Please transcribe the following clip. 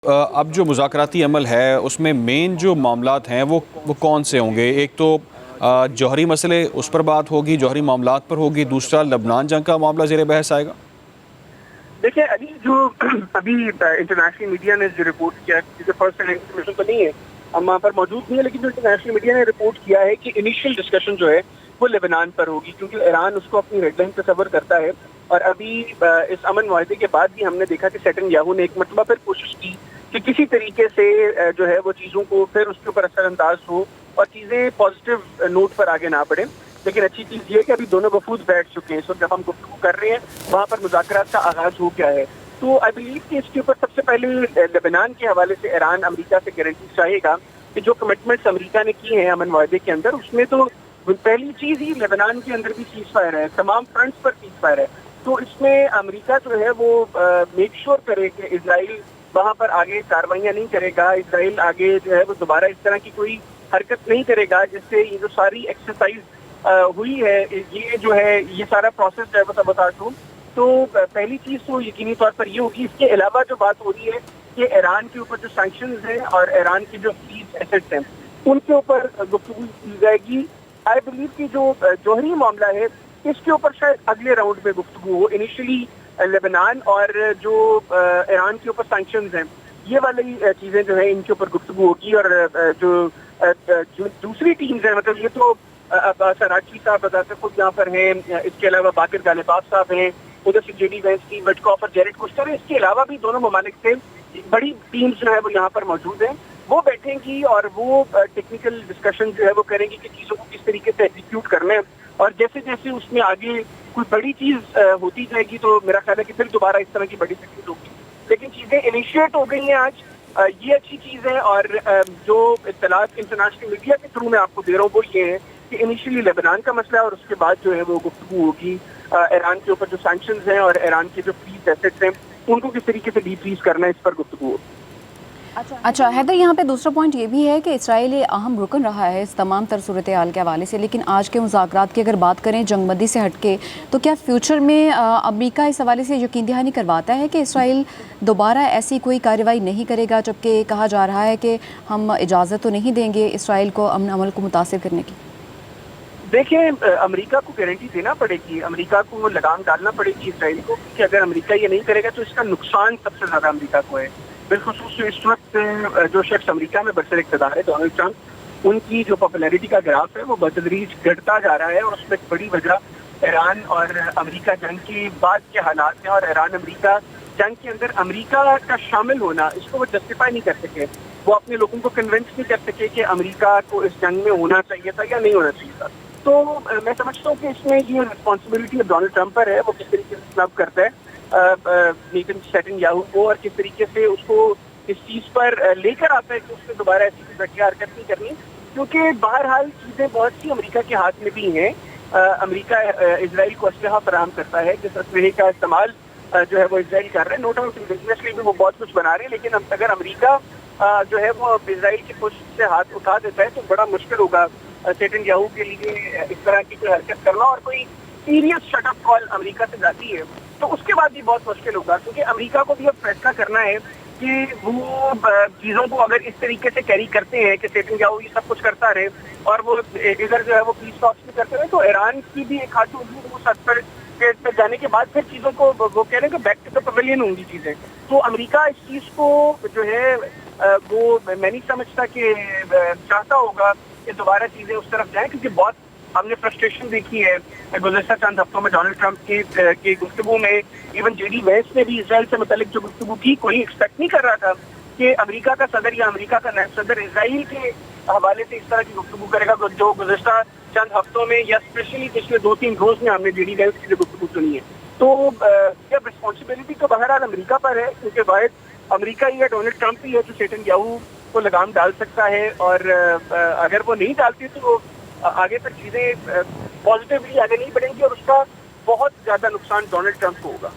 अब जो मुज़ाकराती अमल है उसमें मेन जो मामलात हैं वो कौन से होंगे? एक तो जौहरी मसले उस पर बात होगी, जौहरी मामलात पर होगी, दूसरा लबनान जंग का मामला ज़ेर बहस आएगा। देखिए अली जो अभी इंटरनेशनल मीडिया ने जो रिपोर्ट किया, क्योंकि फर्स्ट हैंड इंफॉर्मेशन तो नहीं है, हम वहाँ पर मौजूद नहीं है, लेकिन जो इंटरनेशनल मीडिया ने रिपोर्ट किया है कि इनिशियल डिस्कशन जो है वो लेबनान पर होगी, क्योंकि ईरान उसको अपनी रेडलाइन तस्वर करता है। और अभी इस अमन मुआहदे के बाद भी हमने देखा कि नेतन्याहू ने एक मरतबा फिर कोशिश की कि किसी तरीके से जो है वो चीज़ों को फिर उसके ऊपर असरअंदाज हो और चीज़ें पॉजिटिव नोट पर आगे ना बढ़ें। लेकिन अच्छी चीज़ ये है कि अभी दोनों वफूद बैठ चुके हैं। सो जब हम गुफ्तगू कर रहे हैं वहाँ पर मुज़ाकरात का आगाज हो गया है। तो आई बिलीव कि इसके ऊपर सबसे पहले लेबनान के हवाले से ईरान अमेरिका से गारंटी चाहेगा कि जो कमिटमेंट्स अमेरिका ने की हैं अमन मुआहदे के अंदर, उसमें तो पहली चीज़ ही लेबनान के अंदर भी सीज फायर है, तमाम फ्रंट्स पर सीज फायर है। तो इसमें अमेरिका जो है वो मेक श्योर करे कि इजराइल वहाँ पर आगे कार्रवाइयाँ नहीं करेगा, इजराइल आगे जो है वो दोबारा इस तरह की कोई हरकत नहीं करेगा जिससे ये जो सारी एक्सरसाइज हुई है, ये जो है ये सारा प्रोसेस जो है वो सबोताज हो। तो पहली चीज़ तो यकीनी तौर पर ये होगी। इसके अलावा जो बात हो रही है कि ईरान के ऊपर जो सैंक्शंस हैं और ईरान की जो फ्लीट एसेट्स हैं उनके ऊपर गुफ्तगू की जाएगी। आई बिलीव कि जो जौहरी मामला है इसके ऊपर शायद अगले राउंड में गुफ्तगू हो। इनिशियली लेबनान और जो ईरान के ऊपर सैंक्शंस हैं ये वाली चीज़ें जो है इनके ऊपर गुफ्तगू होगी। और जो दूसरी टीम्स हैं, मतलब ये तो सराची साहब बताते खुद यहाँ पर हैं, इसके अलावा बाकिर गालिबाफ साहब हैं, उधर से जेडी वैंस की वटकॉफ और जेरेड कुश्तर है। इसके अलावा भी दोनों ममालिक से बड़ी टीम्स जो है वो यहाँ पर मौजूद हैं। वो बैठेंगी और वो टेक्निकल डिस्कशन जो है वो करेंगी कि चीज़ों को किस तरीके से एग्जीक्यूट करना है। और जैसे जैसे उसमें आगे कोई बड़ी चीज़ होती जाएगी तो मेरा ख्याल है कि फिर दोबारा इस तरह की बड़ी तकलीफ होगी। लेकिन चीज़ें इनिशिएट हो गई हैं आज, ये अच्छी चीज़ है। और जो इत्तलात इंटरनेशनल मीडिया के थ्रू मैं आपको दे रहा हूँ वो ये है कि इनिशियली लेबनान का मसला है और उसके बाद जो है वो गुफ्तगू होगी ईरान के ऊपर जो सैंक्शंस हैं और ईरान के जो फ्लीट एसेट्स हैं उनको किस तरीके से डीफ्रीज करना है, इस पर गुफ्तगू होगी। अच्छा हैदर, यहाँ पे दूसरा पॉइंट ये भी है कि इसराइल ये अहम रुकन रहा है इस तमाम तर सूरत हाल के हवाले से, लेकिन आज के मुज़ाकरात की अगर बात करें जंगबंदी से हटके, तो क्या फ्यूचर में अमेरिका इस हवाले से यकीन दहानी करवाता है कि इसराइल दोबारा ऐसी कोई कार्रवाई नहीं करेगा, जबकि कहा जा रहा है कि हम इजाज़त तो नहीं देंगे इसराइल को अमन अमल को मुतासिर करने की? देखिए अमेरिका को गारंटी देना पड़ेगी, अमेरिका को लगाम डालना पड़ेगी इसराइल को, क्योंकि अगर अमेरिका ये नहीं करेगा तो इसका नुकसान सबसे ज़्यादा अमेरिका को है। बिलखुसूस इस वक्त जो शख्स अमेरिका में बरसर इक़्तिदार है डोनाल्ड ट्रंप, उनकी जो पॉपुलैरिटी का ग्राफ है वो बतदरीज घटता जा रहा है। और उसमें एक बड़ी वजह ईरान और अमेरिका जंग के बाद के हालात हैं। और ईरान अमेरिका जंग के अंदर अमेरिका का शामिल होना, इसको वो जस्टिफाई नहीं कर सके, वो अपने लोगों को कन्विंस नहीं कर सके कि अमेरिका को इस जंग में होना चाहिए था या नहीं होना चाहिए था। तो मैं समझता हूँ कि इसमें ये रिस्पॉन्सिबिलिटी डोनाल्ड ट्रंप पर है, वो किस तरीके से स्नब करता है नेतन्याहू को और किस तरीके से उसको इस चीज़ पर लेकर आता है कि उससे दोबारा ऐसी कोई घटिया हरकत नहीं करनी। क्योंकि बहरहाल चीज़ें बहुत सी अमेरिका के हाथ में भी हैं। अमेरिका इजराइल को असलहा फराहम करता है, जिस असलहे का इस्तेमाल जो है वो इजराइल कर रहे हैं। नो डाउट बिजनेस भी वो बहुत कुछ बना रहे हैं, लेकिन अगर अमेरिका जो है वो इजराइल की पुष्ट से हाथ उठा देता है तो बड़ा मुश्किल होगा नेतन्याहू के लिए इस तरह की कोई हरकत करना। और कोई सीरियस शटअप कॉल अमेरिका से जाती है तो उसके बाद भी बहुत मुश्किल होगा, क्योंकि अमेरिका को भी अब फैसला करना है कि वो चीज़ों को अगर इस तरीके से कैरी करते हैं कि नेतन्याहू ये सब कुछ करता रहे और वो इधर जो है वो पीस टॉक्स भी करते रहे, तो ईरान की भी एक हाथ होगी वो सर पर जाने के बाद फिर चीज़ों को वो कह रहे हैं कि बैक टू द पवेलियन होंगी चीज़ें। तो अमेरिका इस चीज़ को जो है वो मैं नहीं समझता कि चाहता होगा कि दोबारा चीज़ें उस तरफ जाएं, क्योंकि बहुत हमने फ्रस्ट्रेशन देखी है गुज़श्ता चंद हफ्तों में डोनाल्ड ट्रंप के गुफ्तगू में। इवन जेडी वैंस ने भी इसराइल से मुतालिक जो गुफ्तगू की, कोई एक्सपेक्ट नहीं कर रहा था कि अमेरिका का सदर या अमेरिका का नायब सदर इसराइल के हवाले से इस तरह की गुफ्तगू करेगा। जो गुज़श्ता चंद हफ्तों में या स्पेशली पिछले 2-3 रोज में हमने जेडी वैंस की जो गुफ्तगू सुनी है। तो जब रिस्पॉन्सिबिलिटी तो बहरहाल अमेरिका पर है, क्योंकि वाहिद अमेरिका ही है, डोनाल्ड ट्रंप ही है जो नेतन्याहू को लगाम डाल सकता है। और अगर वो नहीं डालती तो आगे तक चीज़ें पॉजिटिवली आगे नहीं बढ़ेंगी और उसका बहुत ज़्यादा नुकसान डोनाल्ड ट्रंप को होगा।